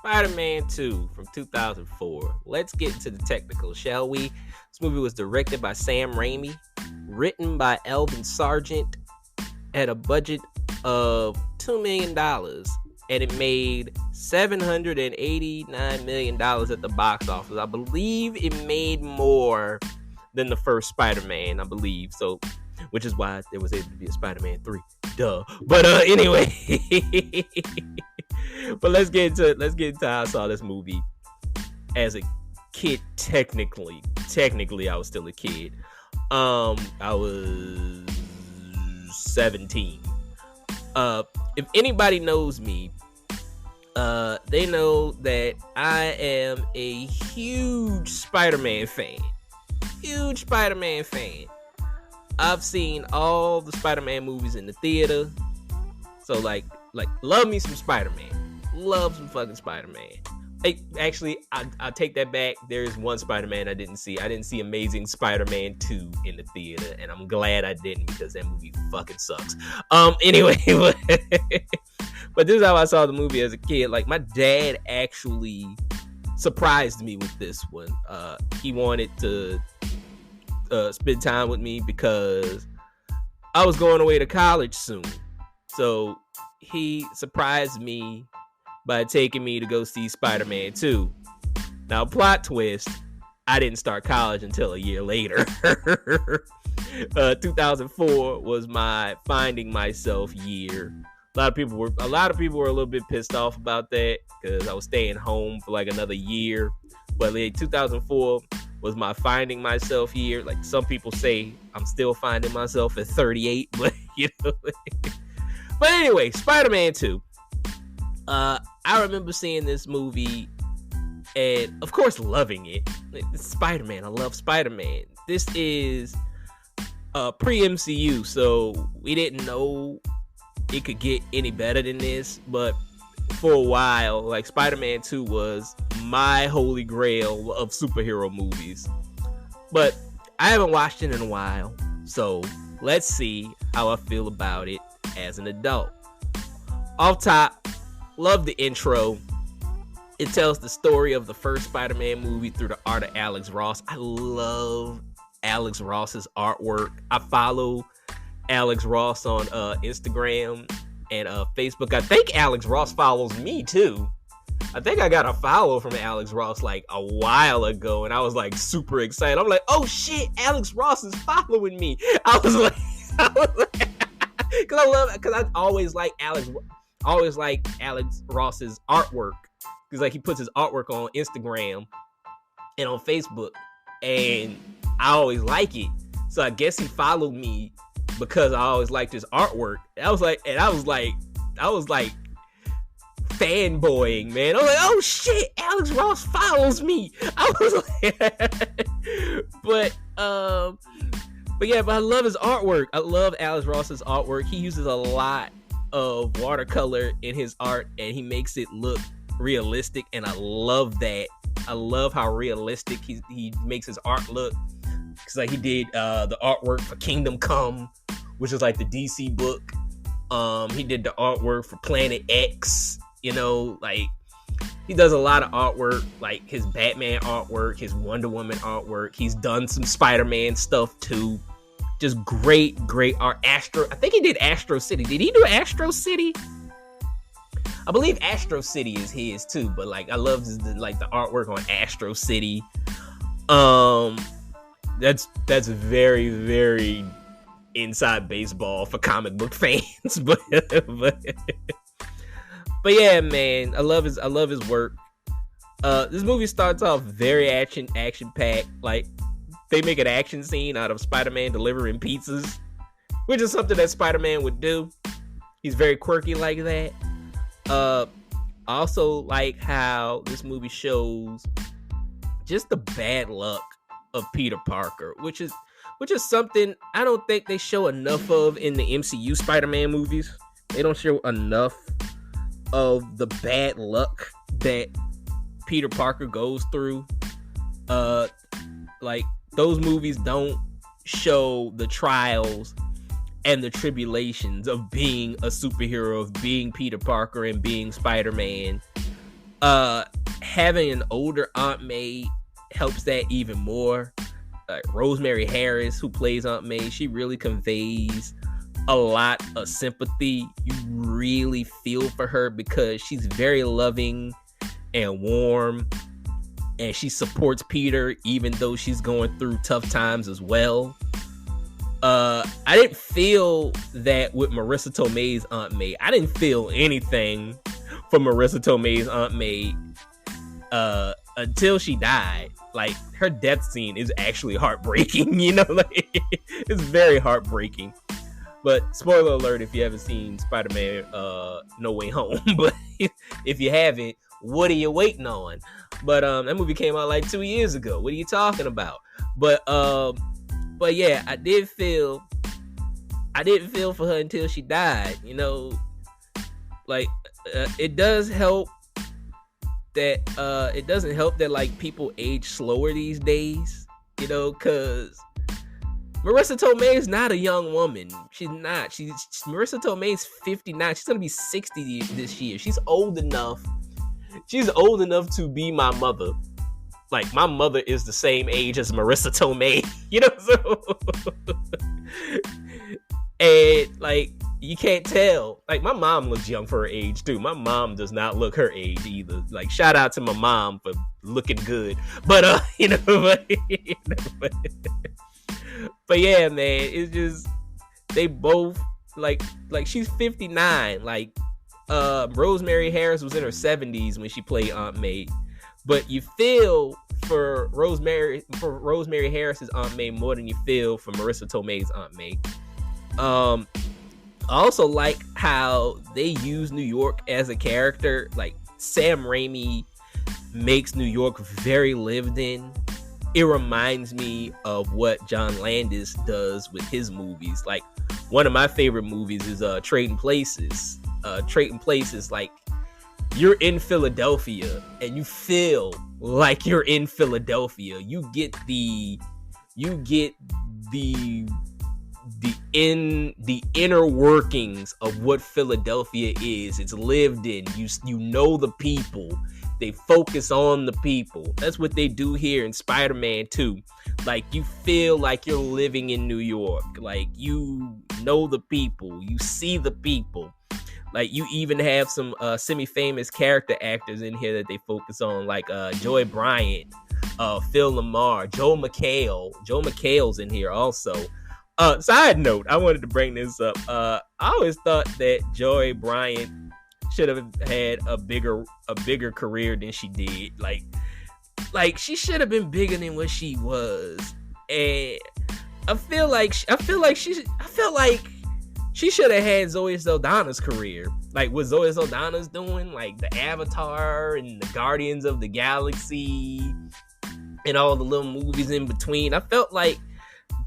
Spider-Man 2 from 2004. Let's get into the technical, shall we? This movie was directed by Sam Raimi, written by Alvin Sargent, at a budget of $2 million, and it made $789 million at the box office. I believe it made more than the first Spider-Man, I believe. So, which is why there was able to be a Spider-Man 3. Duh. But anyway, but let's get into how I saw this movie as a kid. Technically, I was still a kid. I was 17. If anybody knows me, they know that I am a huge Spider-Man fan. I've seen all the Spider-Man movies in the theater. So like love me some Spider-Man. Love some fucking Spider-Man. Actually, I take that back. There is one Spider-Man I didn't see. I didn't see Amazing Spider-Man 2 in the theater, and I'm glad I didn't, because that movie fucking sucks. Anyway, but this is how I saw the movie as a kid. Like, my dad actually surprised me with this one. He wanted to spend time with me because I was going away to college soon. So he surprised me by taking me to go see Spider-Man 2. Now, plot twist, I didn't start college until a year later. 2004 was my finding myself year. A lot of people were a little bit pissed off about that because I was staying home for like another year. But 2004 was my finding myself year. Like, some people say I'm still finding myself at 38, but you know. But anyway, Spider-Man 2. I remember seeing this movie and, of course, loving it. It's Spider-Man. I love Spider-Man. This is pre-MCU, so we didn't know it could get any better than this. But for a while, like, Spider-Man 2 was my holy grail of superhero movies. But I haven't watched it in a while, so let's see how I feel about it as an adult. Off top, love the intro. It tells the story of the first Spider-Man movie through the art of Alex Ross. I love Alex Ross's artwork. I follow Alex Ross on Instagram and Facebook. I think Alex Ross follows me too. I think I got a follow from Alex Ross like a while ago, and I was like super excited. I'm like, oh shit, Alex Ross is following me. I was like, because I always like Alex Ross's artwork, because like he puts his artwork on Instagram and on Facebook, and I always like it. So I guess he followed me because I always liked his artwork. I was like fanboying, man. I was like, oh shit, Alex Ross follows me. I was like, but I love his artwork. I love Alex Ross's artwork. He uses a lot of watercolor in his art, and he makes it look realistic, and I love that. I love how realistic he makes his art look. Because like he did the artwork for Kingdom Come, which is like the DC book. He did the artwork for Planet X. You know, like, he does a lot of artwork, like his Batman artwork, his Wonder Woman artwork. He's done some Spider-Man stuff too. Just great art. I think he did Astro City. Did he do Astro City? I believe Astro City is his too, but like I love the artwork on Astro City. That's very, very inside baseball for comic book fans, but yeah, man, I love his work. This movie starts off very action packed. Like, they make an action scene out of Spider-Man delivering pizzas, which is something that Spider-Man would do. He's very quirky like that. I also like how this movie shows just the bad luck of Peter Parker, which is something I don't think they show enough of in the MCU Spider-Man movies. They don't show enough of the bad luck that Peter Parker goes through. Like, those movies don't show the trials and the tribulations of being a superhero, of being Peter Parker and being Spider-Man. Uh, Having an older Aunt May helps that even more. Rosemary Harris, who plays Aunt May, she really conveys a lot of sympathy. You really feel for her because she's very loving and warm, and she supports Peter even though she's going through tough times as well. I didn't feel that with Marissa Tomei's Aunt May. I didn't feel anything for Marissa Tomei's Aunt May until she died. Like, her death scene is actually heartbreaking, you know, like, it's very heartbreaking. But spoiler alert if you haven't seen Spider-Man No Way Home. But if you haven't, what are you waiting on? But that movie came out like 2 years ago. What are you talking about? But yeah, I did feel for her until she died, you know. Like, it does help that it doesn't help that like people age slower these days, you know, because Marissa Tomei is not a young woman. She's not. Marissa Tomei's 59. She's gonna be 60 this year. She's old enough. She's old enough to be my mother. Like, my mother is the same age as Marissa Tomei, you know. So, and like, you can't tell. Like, my mom looks young for her age too. My mom does not look her age either. Like, shout out to my mom for looking good. But you know, but yeah, man, it's just they both like she's 59. Like, Rosemary Harris was in her 70s when she played Aunt May. But you feel for Rosemary Harris's Aunt May more than you feel for Marissa Tomei's Aunt May. I also like how they use New York as a character. Like, Sam Raimi makes New York very lived in. It reminds me of what John Landis does with his movies. Like, one of my favorite movies is Trading Places. Trading Places, like, you're in Philadelphia and you feel like you're in Philadelphia. You get the inner workings of what Philadelphia is. It's lived in. You know the people. They focus on the people. That's what they do here in Spider-Man 2. Like, you feel like you're living in New York. Like, you know the people. You see the people. Like, you even have some semi-famous character actors in here that they focus on, like Joy Bryant, Phil Lamar, Joel McHale. Joel McHale's in here also. Side note, I wanted to bring this up. I always thought that Joy Bryant should have had a bigger career than she did. Like she should have been bigger than what she was. And I feel like she should have had Zoe Saldana's career. Like, what Zoe Saldana's doing, like the Avatar and the Guardians of the Galaxy and all the little movies in between. I felt like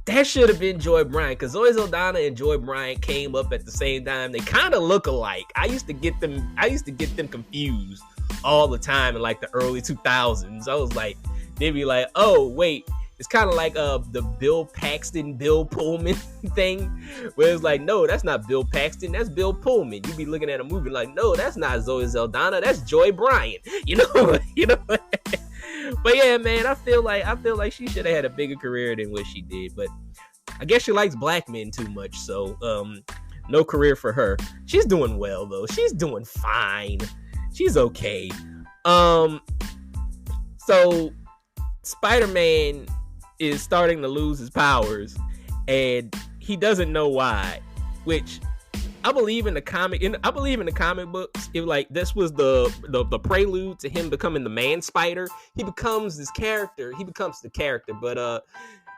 that should have been Joy Bryant, because Zoe Saldana and Joy Bryant came up at the same time. They kind of look alike. I used to get them confused all the time in like the early 2000s. I was like, they'd be like, oh wait, it's kind of like the Bill Paxton, Bill Pullman thing, where it's like, no, that's not Bill Paxton, that's Bill Pullman. You'd be looking at a movie like, no, that's not Zoe Saldana, that's Joy Bryant. You know. But yeah, man, I feel like she should have had a bigger career than what she did. But I guess she likes black men too much, so no career for her. She's doing well though. She's doing fine. She's okay. So Spider-Man is starting to lose his powers, and he doesn't know why. Which I believe in the comic books. If like this was the prelude to him becoming the Man Spider, he becomes the character, but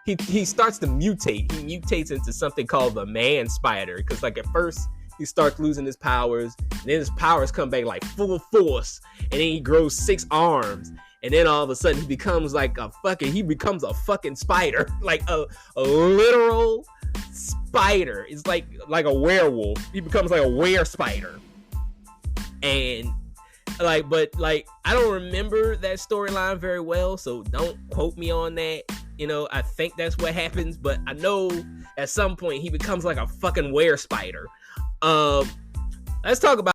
he starts to mutate. He mutates into something called the Man Spider, because like at first he starts losing his powers, and then his powers come back like full force, and then he grows 6 arms. And then all of a sudden he becomes a fucking spider, like a literal spider. It's like a werewolf. He becomes like a were-spider. And but I don't remember that storyline very well, so don't quote me on that. You know, I think that's what happens, but I know at some point he becomes like a fucking were-spider. Let's talk about